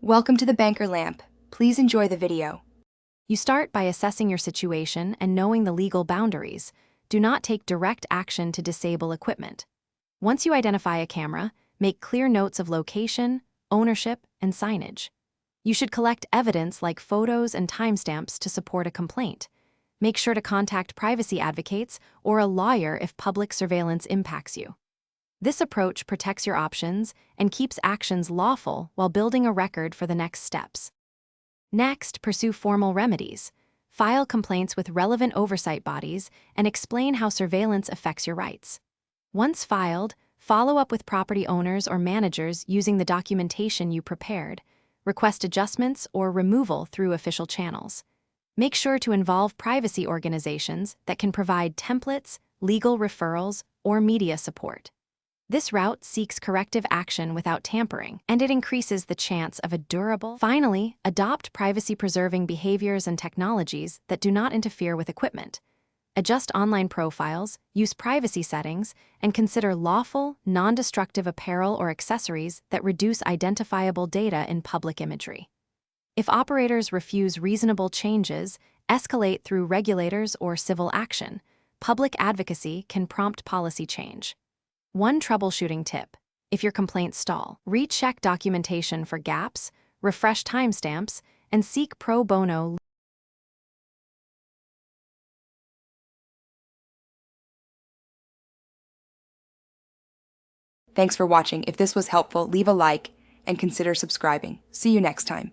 Welcome to the Banker Lamp. Please enjoy the video. You start by assessing your situation and knowing the legal boundaries. Do not take direct action to disable equipment. Once you identify a camera, make clear notes of location, ownership, and signage. You should collect evidence like photos and timestamps to support a complaint. Make sure to contact privacy advocates or a lawyer if public surveillance impacts you. This approach protects your options and keeps actions lawful while building a record for the next steps. Next, pursue formal remedies. File complaints with relevant oversight bodies and explain how surveillance affects your rights. Once filed, follow up with property owners or managers using the documentation you prepared. Request adjustments or removal through official channels. Make sure to involve privacy organizations that can provide templates, legal referrals, or media support. This route seeks corrective action without tampering, and it increases the chance of a durable. Finally, adopt privacy-preserving behaviors and technologies that do not interfere with equipment. Adjust online profiles, use privacy settings, and consider lawful, non-destructive apparel or accessories that reduce identifiable data in public imagery. If operators refuse reasonable changes, escalate through regulators or civil action. Public advocacy can prompt policy change. One troubleshooting tip: if your complaints stall, recheck documentation for gaps, refresh timestamps, and seek pro bono. Thanks for watching. If this was helpful, leave a like and consider subscribing. See you next time.